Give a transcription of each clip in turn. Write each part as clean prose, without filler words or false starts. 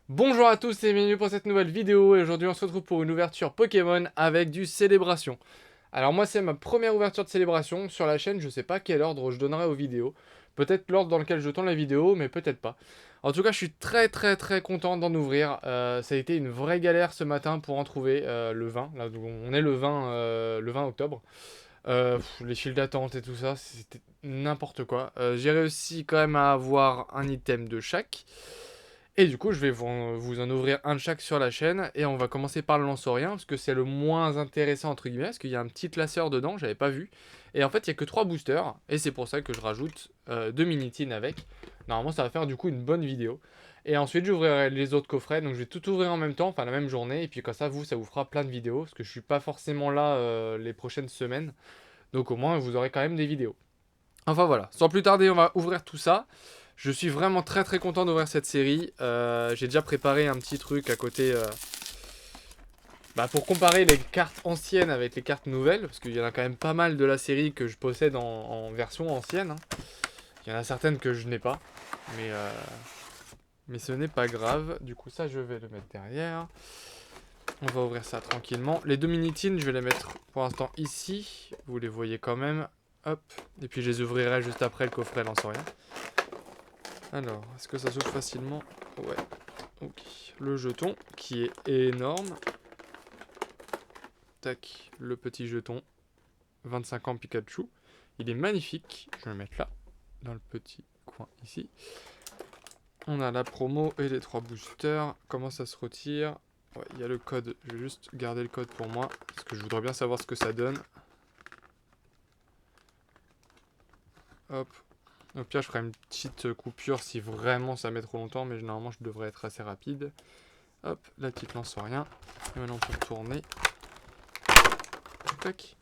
Bonjour à tous et bienvenue pour cette nouvelle vidéo et aujourd'hui on se retrouve pour une ouverture Pokémon avec du Célébration. Alors moi c'est ma première ouverture de Célébration sur la chaîne, je sais pas quel ordre je donnerai aux vidéos. Peut-être l'ordre dans lequel je tourne la vidéo mais peut-être pas. En tout cas je suis très content d'en ouvrir. Ça a été une vraie galère ce matin pour en trouver le 20. Là on est le 20 octobre. Les files d'attente et tout ça c'était n'importe quoi. J'ai réussi quand même à avoir un item de chaque. Et du coup, je vais vous en ouvrir un de chaque sur la chaîne. Et on va commencer par le Lanceurien, parce que c'est le moins intéressant, entre guillemets, parce qu'il y a un petit classeur dedans, j'avais pas vu. Et en fait, il y a que 3 boosters, et c'est pour ça que je rajoute 2 Minitines avec. Normalement, ça va faire du coup une bonne vidéo. Et ensuite, j'ouvrirai les autres coffrets, donc je vais tout ouvrir en même temps, enfin la même journée. Et puis comme ça vous fera plein de vidéos, parce que je suis pas forcément là les prochaines semaines. Donc au moins, vous aurez quand même des vidéos. Enfin voilà, sans plus tarder, on va ouvrir tout ça. Je suis vraiment très content d'ouvrir cette série. J'ai déjà préparé un petit truc à côté pour comparer les cartes anciennes avec les cartes nouvelles, parce qu'il y en a quand même pas mal de la série que je possède en version ancienne, hein. Il y en a certaines que je n'ai pas, mais ce n'est pas grave. Du coup ça je vais le mettre derrière. On va ouvrir ça tranquillement. Les deux minitines, je vais les mettre pour l'instant ici. Vous les voyez quand même. Hop. Et puis je les ouvrirai juste après le coffret Lanceurien. Alors, est-ce que ça s'ouvre facilement? Ouais. Ok. Le jeton, qui est énorme. Tac, le petit jeton. 25 ans Pikachu. Il est magnifique. Je vais le mettre là, dans le petit coin ici. On a la promo et les 3 boosters. Comment ça se retire? Ouais, il y a le code. Je vais juste garder le code pour moi, parce que je voudrais bien savoir ce que ça donne. Hop. Au pire, je ferai une petite coupure si vraiment ça met trop longtemps, mais généralement, je devrais être assez rapide. Hop, la petite Lanceurien. Et maintenant, on peut tourner. Tac.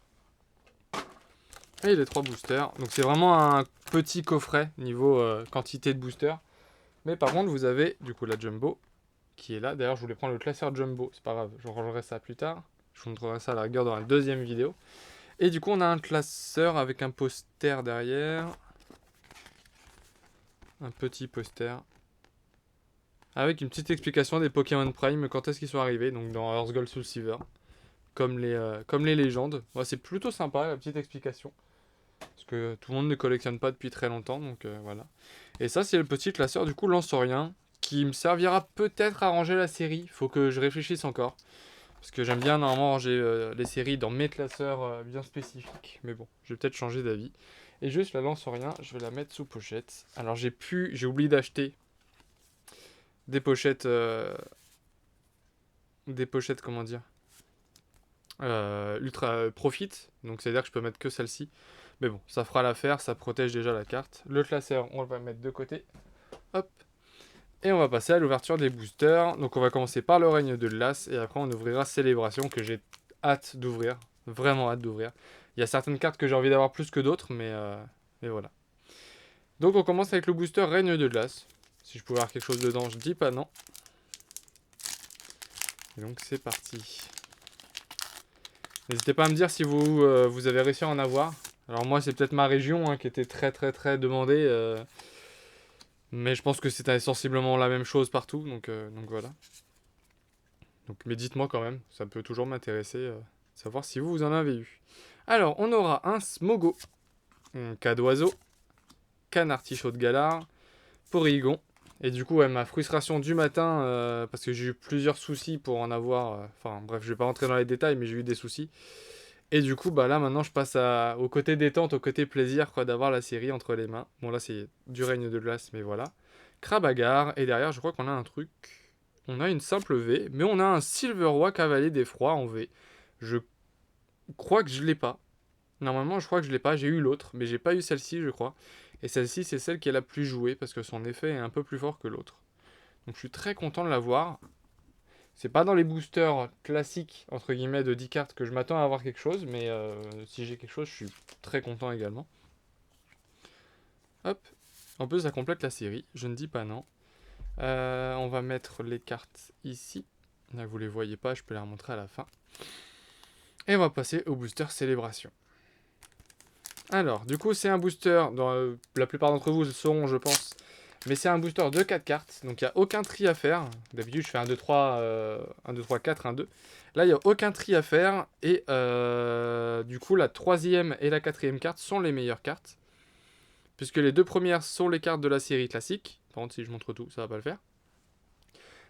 Et les 3 boosters. Donc, c'est vraiment un petit coffret niveau quantité de boosters. Mais par contre, vous avez du coup la Jumbo qui est là. D'ailleurs, je voulais prendre le classeur Jumbo. C'est pas grave, je rangerai ça plus tard. Je vous montrerai ça à la rigueur dans la deuxième vidéo. Et du coup, on a un classeur avec un poster derrière. Un petit poster. Avec une petite explication des Pokémon Prime, quand est-ce qu'ils sont arrivés, donc dans Earth Gold Soul Silver. Comme les légendes. Ouais, c'est plutôt sympa la petite explication. Parce que tout le monde ne collectionne pas depuis très longtemps, donc voilà. Et ça, c'est le petit classeur du coup Lanceurien, qui me servira peut-être à ranger la série. Faut que je réfléchisse encore. Parce que j'aime bien normalement ranger les séries dans mes classeurs bien spécifiques. Mais bon, je vais peut-être changer d'avis. Et juste la Lanceurien, je vais la mettre sous pochette. Alors j'ai oublié d'acheter des pochettes. Des pochettes, comment dire, ultra profit, donc c'est à dire que je peux mettre que celle-ci. Mais bon, ça fera l'affaire, ça protège déjà la carte. Le classeur, on va mettre de côté. Hop. Et on va passer à l'ouverture des boosters. Donc on va commencer par le règne de glace et après on ouvrira Célébration que j'ai hâte d'ouvrir. Vraiment hâte d'ouvrir. Il y a certaines cartes que j'ai envie d'avoir plus que d'autres, mais voilà. Donc on commence avec le booster règne de glace. Si je pouvais avoir quelque chose dedans, je dis pas non. Et donc c'est parti. N'hésitez pas à me dire si vous avez réussi à en avoir. Alors moi c'est peut-être ma région hein, qui était très demandée. Mais je pense que c'était sensiblement la même chose partout. Donc voilà. Donc, mais dites-moi quand même. Ça peut toujours m'intéresser. Savoir si vous en avez eu. Alors on aura un Smogo. Un Cadoiseau. Canartichaut de Galar. Porygon. Et du coup ouais, ma frustration du matin. Parce que j'ai eu plusieurs soucis pour en avoir. Enfin bref je vais pas rentrer dans les détails mais j'ai eu des soucis. Et du coup, bah là, maintenant, je passe au côté détente, au côté plaisir, quoi, d'avoir la série entre les mains. Bon, là, c'est du règne de glace, mais voilà. Crabagar, et derrière, je crois qu'on a un truc. On a une simple V, mais on a un Silver Roi Cavalier des Froids en V. Je crois que je l'ai pas. Normalement, je crois que je l'ai pas. J'ai eu l'autre, mais j'ai pas eu celle-ci, je crois. Et celle-ci, c'est celle qui est la plus jouée, parce que son effet est un peu plus fort que l'autre. Donc, je suis très content de l'avoir. C'est pas dans les boosters classiques, entre guillemets, de 10 cartes que je m'attends à avoir quelque chose, mais si j'ai quelque chose, je suis très content également. Hop. En plus, ça complète la série, je ne dis pas non. On va mettre les cartes ici. Là, vous les voyez pas, je peux les remontrer à la fin. Et on va passer au booster Célébration. Alors, du coup, c'est un booster, dont la plupart d'entre vous sauront, je pense, Mais c'est un booster de 4 cartes, donc il n'y a aucun tri à faire. D'habitude, je fais 1, 2, 3, 1, 2, 3, 4, 1, 2. Là, il n'y a aucun tri à faire. Et du coup, la troisième et la quatrième carte sont les meilleures cartes. Puisque les deux premières sont les cartes de la série classique. Par contre, si je montre tout, ça va pas le faire.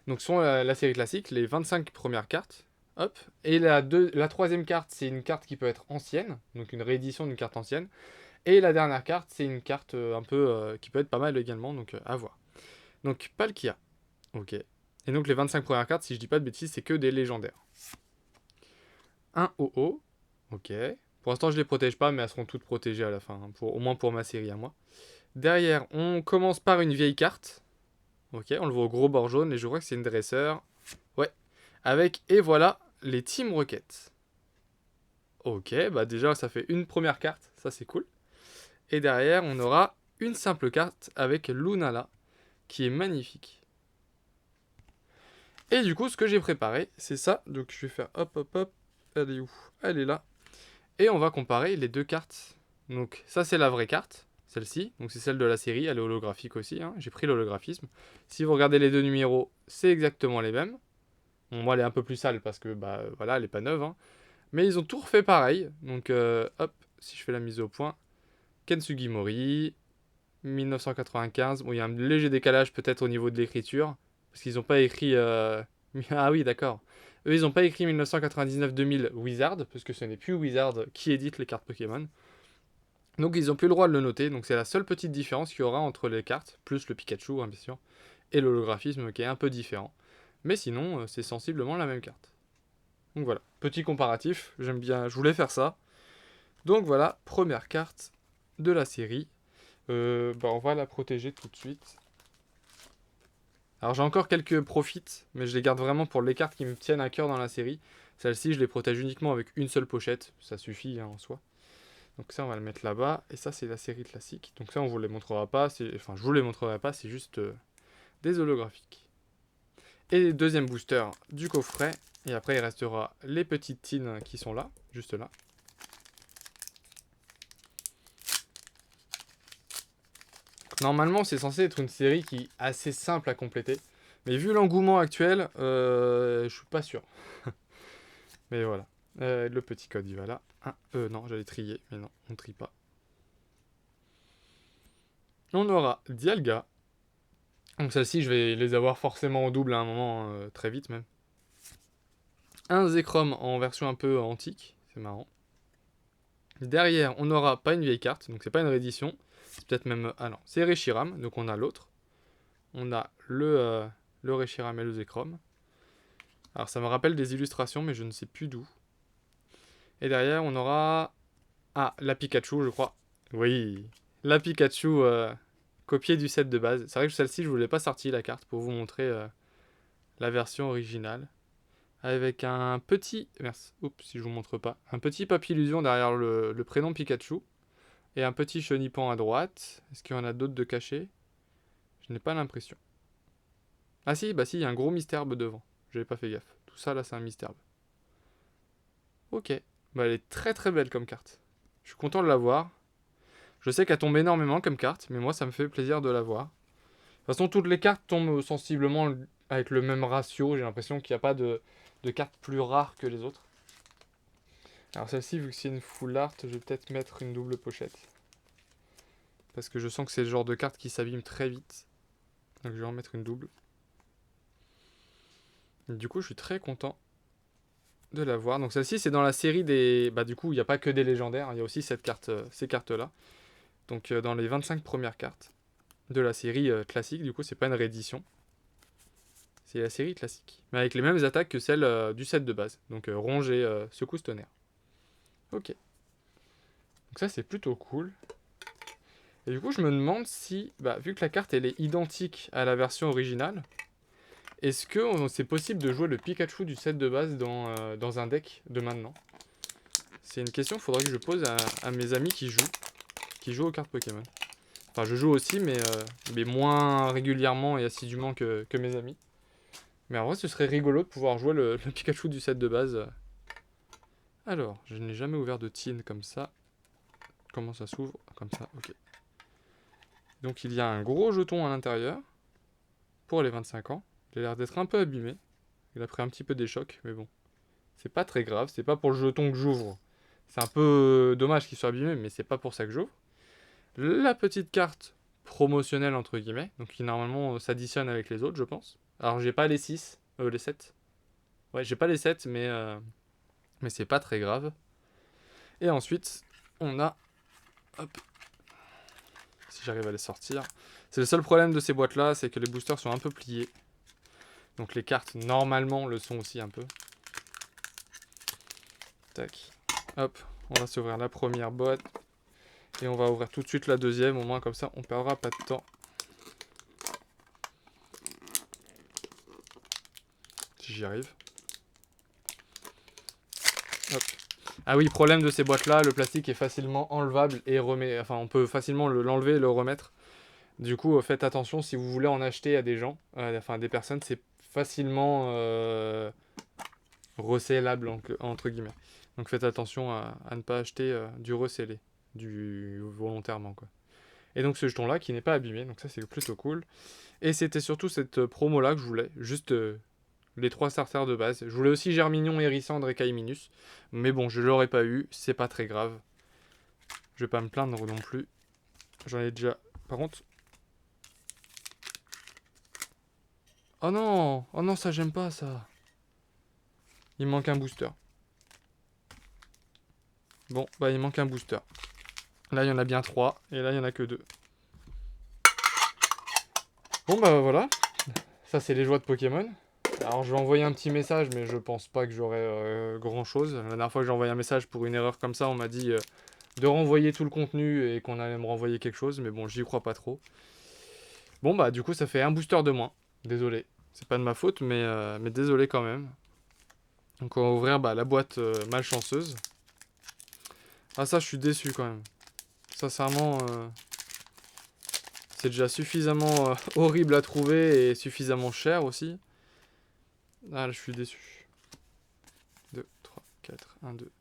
Donc, sont la série classique, les 25 premières cartes. Hop. Et la troisième carte, c'est une carte qui peut être ancienne. Donc, une réédition d'une carte ancienne. Et la dernière carte, c'est une carte un peu qui peut être pas mal également. Donc, à voir. Donc, Palkia. Ok. Et donc, les 25 premières cartes, si je dis pas de bêtises, c'est que des légendaires. Un OO. Ok. Pour l'instant, je les protège pas, mais elles seront toutes protégées à la fin. Hein, au moins pour ma série à moi. Derrière, on commence par une vieille carte. Ok, on le voit au gros bord jaune et je vois que c'est une dresseur. Ouais. Avec, et voilà, les Team Rocket. Ok, bah déjà, ça fait une première carte. Ça, c'est cool. Et derrière, on aura une simple carte avec Lunala, qui est magnifique. Et du coup, ce que j'ai préparé, c'est ça. Donc, je vais faire hop, hop, hop. Elle est où? Elle est là. Et on va comparer les deux cartes. Donc, ça, c'est la vraie carte. Celle-ci. Donc, c'est celle de la série. Elle est holographique aussi. Hein. J'ai pris l'holographisme. Si vous regardez les deux numéros, c'est exactement les mêmes. Bon, moi, elle est un peu plus sale parce que, bah, voilà, elle est pas neuve. Hein. Mais ils ont tout refait pareil. Donc, hop, si je fais la mise au point. Kensugi Mori, 1995. Bon, il y a un léger décalage peut-être au niveau de l'écriture. Parce qu'ils n'ont pas écrit... Ah oui, d'accord. Eux, ils n'ont pas écrit 1999-2000 Wizard, parce que ce n'est plus Wizard qui édite les cartes Pokémon. Donc ils n'ont plus le droit de le noter. Donc c'est la seule petite différence qu'il y aura entre les cartes, plus le Pikachu, hein, bien sûr, et l'holographisme qui est un peu différent. Mais sinon, c'est sensiblement la même carte. Donc voilà, petit comparatif, j'aime bien, je voulais faire ça. Donc voilà, première carte de la série. On va la protéger tout de suite. Alors j'ai encore quelques profits, mais je les garde vraiment pour les cartes qui me tiennent à cœur dans la série. Celle-ci, je les protège uniquement avec une seule pochette, ça suffit hein, en soi. Donc ça, on va le mettre là-bas. Et ça, c'est la série classique. Donc ça, on vous les montrera pas. Enfin, je vous les montrerai pas, c'est juste des holographiques. Et deuxième booster du coffret. Et après, il restera les petites tines qui sont là, juste là. Normalement, c'est censé être une série qui est assez simple à compléter. Mais vu l'engouement actuel, je suis pas sûr. Mais voilà. Le petit code, il va là. Non, j'allais trier, mais non, on trie pas. On aura Dialga. Donc celle-ci, je vais les avoir forcément au double à un moment, très vite même. Un Zekrom en version un peu antique, c'est marrant. Derrière, on n'aura pas une vieille carte, donc c'est pas une réédition. C'est peut-être même... Ah non, c'est Reshiram, donc on a l'autre. On a le Reshiram et le Zekrom. Alors ça me rappelle des illustrations, mais je ne sais plus d'où. Et derrière, on aura... Ah, la Pikachu, je crois. Oui, la Pikachu copiée du set de base. C'est vrai que celle-ci, je ne vous l'ai pas sortie, la carte, pour vous montrer la version originale. Avec un petit... Merci. Oups, si je vous montre pas. Un petit papillusion derrière le prénom Pikachu. Et un petit chenipan à droite. Est-ce qu'il y en a d'autres de cachés? Je n'ai pas l'impression. Ah si, bah si, il y a un gros mystère devant. J'avais pas fait gaffe. Tout ça, là, c'est un mystère. Ok. Bah, elle est très très belle comme carte. Je suis content de l'avoir. Je sais qu'elle tombe énormément comme carte, mais moi, ça me fait plaisir de l'avoir. De toute façon, toutes les cartes tombent sensiblement avec le même ratio. J'ai l'impression qu'il n'y a pas de cartes plus rares que les autres. Alors celle-ci, vu que c'est une full art, je vais peut-être mettre une double pochette. Parce que je sens que c'est le genre de carte qui s'abîme très vite. Donc je vais en mettre une double. Et du coup, je suis très content de l'avoir. Donc celle-ci, c'est dans la série des... Bah du coup, il n'y a pas que des légendaires, il y a aussi cette carte, ces cartes-là. Donc dans les 25 premières cartes de la série classique, du coup, c'est pas une réédition. C'est la série classique. Mais avec les mêmes attaques que celle du set de base. Donc ronge et secousse tonnerre. Ok. Donc ça, c'est plutôt cool. Et du coup, je me demande si, bah, vu que la carte elle est identique à la version originale, est-ce que c'est possible de jouer le Pikachu du set de base dans un deck de maintenant? C'est une question qu'il faudrait que je pose à mes amis qui jouent aux cartes Pokémon. Enfin, je joue aussi, mais moins régulièrement et assidûment que mes amis. Mais en vrai, ce serait rigolo de pouvoir jouer le Pikachu du set de base. Alors, je n'ai jamais ouvert de tin comme ça. Comment ça s'ouvre? Comme ça, ok. Donc il y a un gros jeton à l'intérieur pour les 25 ans. Il a l'air d'être un peu abîmé. Il a pris un petit peu des chocs, mais bon. C'est pas très grave, c'est pas pour le jeton que j'ouvre. C'est un peu dommage qu'il soit abîmé, mais c'est pas pour ça que j'ouvre. La petite carte promotionnelle, entre guillemets, donc qui normalement s'additionne avec les autres, je pense. Alors j'ai pas les 6, les 7. Ouais, j'ai pas les 7, mais c'est pas très grave. Et ensuite, on a... Hop. Si j'arrive à les sortir. C'est le seul problème de ces boîtes-là, c'est que les boosters sont un peu pliés. Donc les cartes, normalement, le sont aussi un peu. Tac. Hop, on va s'ouvrir la première boîte. Et on va ouvrir tout de suite la deuxième, au moins comme ça, on perdra pas de temps. Si j'y arrive. Hop. Ah oui, problème de ces boîtes-là, le plastique est facilement enlevable et remet... Enfin, on peut facilement l'enlever et le remettre. Du coup, faites attention si vous voulez en acheter à des gens, enfin à des personnes, c'est facilement recellable entre guillemets. Donc faites attention à ne pas acheter du recellé, du volontairement quoi. Et donc ce jeton là qui n'est pas abîmé, donc ça c'est plutôt cool. Et c'était surtout cette promo là que je voulais, juste les 3 starters de base. Je voulais aussi Germignon, Hérissandre et Caïminus, mais bon je l'aurais pas eu, c'est pas très grave. Je vais pas me plaindre non plus. J'en ai déjà. Par contre. Oh non! Oh non, ça j'aime pas ça. Il manque un booster. Bon, bah il manque un booster. Là, il y en a bien 3, et là, il y en a que 2. Bon, bah voilà. Ça, c'est les joies de Pokémon. Alors, je vais envoyer un petit message, mais je pense pas que j'aurai grand-chose. La dernière fois que j'ai envoyé un message pour une erreur comme ça, on m'a dit de renvoyer tout le contenu et qu'on allait me renvoyer quelque chose, mais bon, j'y crois pas trop. Bon, bah du coup, ça fait un booster de moins. Désolé. C'est pas de ma faute, mais désolé quand même. Donc, on va ouvrir la boîte malchanceuse. Ah, ça, je suis déçu quand même. Sincèrement, c'est déjà suffisamment horrible à trouver et suffisamment cher aussi. Ah, là, je suis déçu. 2, 3, 4, 1, 2.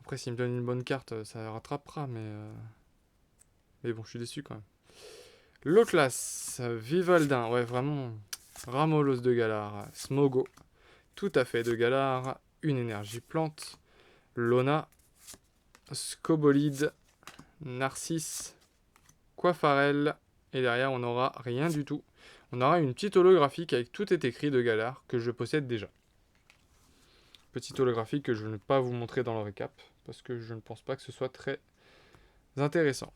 Après, s'il me donne une bonne carte, ça rattrapera, mais bon, je suis déçu quand même. Low class, Vivaldin, ouais, vraiment. Ramolos de Galar, Smogo, tout à fait de Galar, une énergie plante, Lona, Scobolide, Narcisse, Coiffarel, et derrière on n'aura rien du tout. On aura une petite holographique avec tout est écrit de Galar que je possède déjà. Petite holographique que je ne vais pas vous montrer dans le récap parce que je ne pense pas que ce soit très intéressant.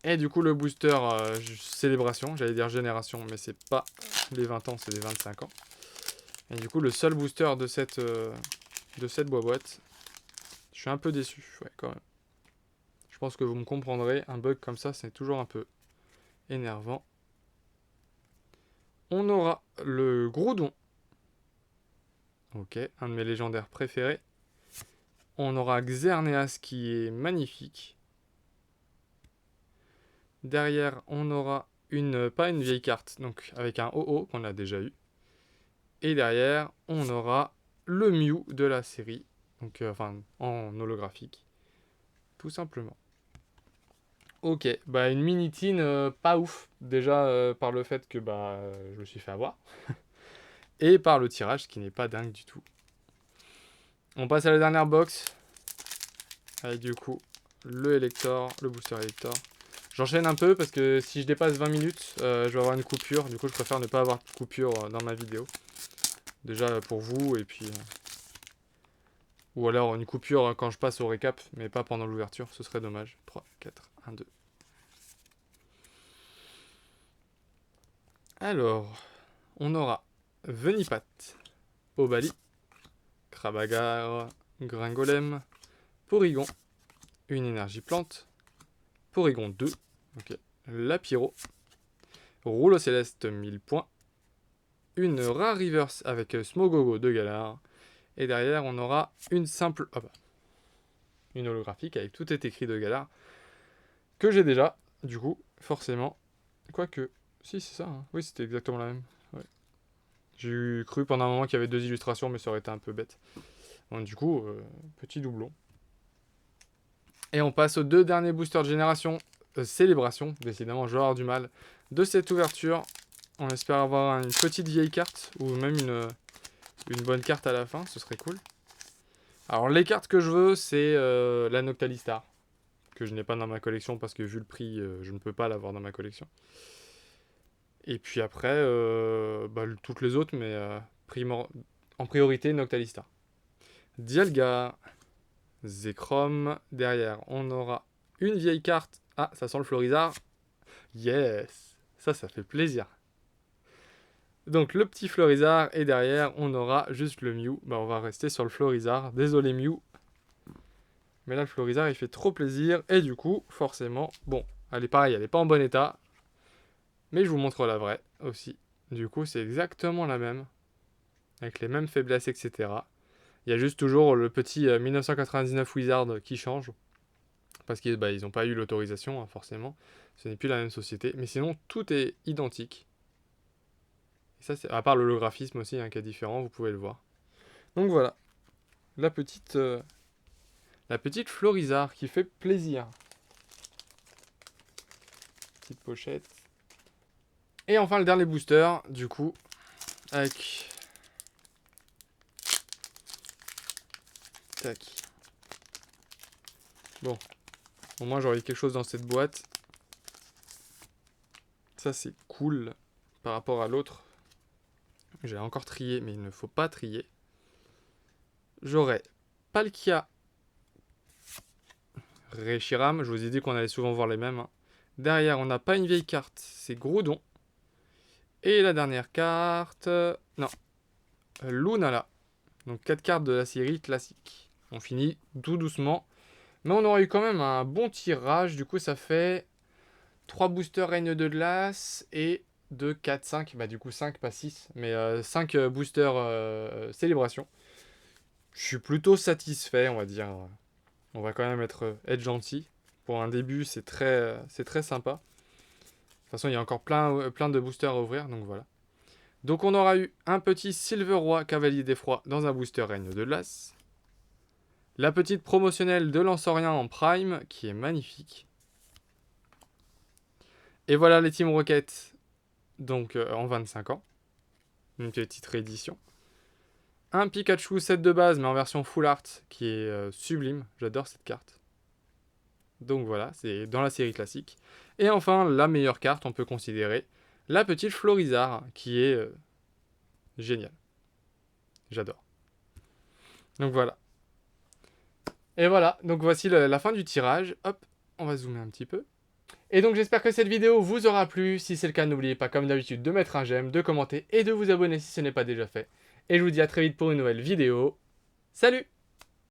Et du coup le booster célébration, j'allais dire génération, mais c'est pas les 20 ans, c'est les 25 ans. Et du coup le seul booster de cette boîte, je suis un peu déçu, ouais quand même. Je pense que vous me comprendrez, un bug comme ça c'est toujours un peu énervant. On aura le Groudon. Ok, un de mes légendaires préférés. On aura Xerneas qui est magnifique. Derrière, on aura pas une vieille carte, donc avec un OO qu'on a déjà eu. Et derrière, on aura le Mew de la série, donc enfin en holographique, tout simplement. Ok, bah une mini-tine pas ouf, déjà par le fait que je me suis fait avoir, et par le tirage qui n'est pas dingue du tout. On passe à la dernière box, avec du coup le Elector, le booster Elector. J'enchaîne un peu parce que si je dépasse 20 minutes, je vais avoir une coupure. Du coup, je préfère ne pas avoir de coupure dans ma vidéo. Déjà pour vous, et puis... ou alors une coupure quand je passe au récap, mais pas pendant l'ouverture, ce serait dommage. 3, 4, 1, 2. Alors, on aura Venipat, Obali, Krabagar, Gringolem, Porygon, une énergie plante, Porygon 2, ok, Lapiro, Rouleau Céleste 1000 points, une rare reverse avec Smogogo de Galar, et derrière on aura une simple... une holographique avec tout est écrit de Galar, que j'ai déjà, du coup, forcément, quoique... Si, c'est ça, hein. Oui, c'était exactement la même. Ouais. J'ai cru pendant un moment qu'il y avait 2 illustrations, mais ça aurait été un peu bête. Donc du coup, petit doublon. Et on passe aux 2 derniers boosters de génération. Célébration. Décidément, je vais avoir du mal. De cette ouverture, on espère avoir une petite vieille carte, ou même une bonne carte à la fin, ce serait cool. Alors les cartes que je veux, c'est la Noctalistar, que je n'ai pas dans ma collection parce que vu le prix, je ne peux pas l'avoir dans ma collection. Et puis après, toutes les autres, mais en priorité Noctalistar. Dialga, Zekrom, derrière on aura une vieille carte. Ah, ça sent le Florizard. Yes, ça fait plaisir. Donc le petit Florizard, et derrière on aura juste le Mew. Bah on va rester sur le Florizard, désolé Mew. Mais là le Florizard il fait trop plaisir, et du coup forcément, bon, elle est pareille, elle est pas en bon état. Mais je vous montre la vraie aussi. Du coup c'est exactement la même, avec les mêmes faiblesses, etc. Il y a juste toujours le petit 1999 Wizard qui change. Parce qu'ils n'ont pas eu l'autorisation, hein, forcément. Ce n'est plus la même société. Mais sinon, tout est identique. Et ça, c'est à part l'holographisme aussi, hein, qui est différent, vous pouvez le voir. Donc voilà. La petite Florizard qui fait plaisir. Petite pochette. Et enfin, le dernier booster, du coup, avec... Tac. Bon. Au moins, j'aurai quelque chose dans cette boîte. Ça, c'est cool par rapport à l'autre. J'ai encore trié, mais il ne faut pas trier. J'aurai Palkia, Reshiram. Je vous ai dit qu'on allait souvent voir les mêmes. Hein. Derrière, on n'a pas une vieille carte, c'est Groudon. Et la dernière carte... Non. Lunala. Donc 4 cartes de la série classique. On finit tout doucement. Mais on aura eu quand même un bon tirage. Du coup, ça fait 3 boosters Règne de Glace et 2, 4, 5. Bah du coup 5, pas 6. Mais 5 boosters Célébration. Je suis plutôt satisfait, on va dire. On va quand même être gentil. Pour un début, c'est très sympa. De toute façon, il y a encore plein de boosters à ouvrir, donc voilà. Donc on aura eu un petit Silver Roi Cavalier d'Effroi dans un booster Règne de Glace. La petite promotionnelle de Lansorien en Prime, qui est magnifique. Et voilà les Team Rocket, donc en 25 ans. Une petite réédition. Un Pikachu set de base, mais en version full art, qui est sublime. J'adore cette carte. Donc voilà, c'est dans la série classique. Et enfin, la meilleure carte, on peut considérer la petite Florizard, qui est géniale. J'adore. Donc voilà. Et voilà, donc voici la fin du tirage. Hop, on va zoomer un petit peu. Et donc j'espère que cette vidéo vous aura plu. Si c'est le cas, n'oubliez pas comme d'habitude de mettre un j'aime, de commenter et de vous abonner si ce n'est pas déjà fait. Et je vous dis à très vite pour une nouvelle vidéo. Salut!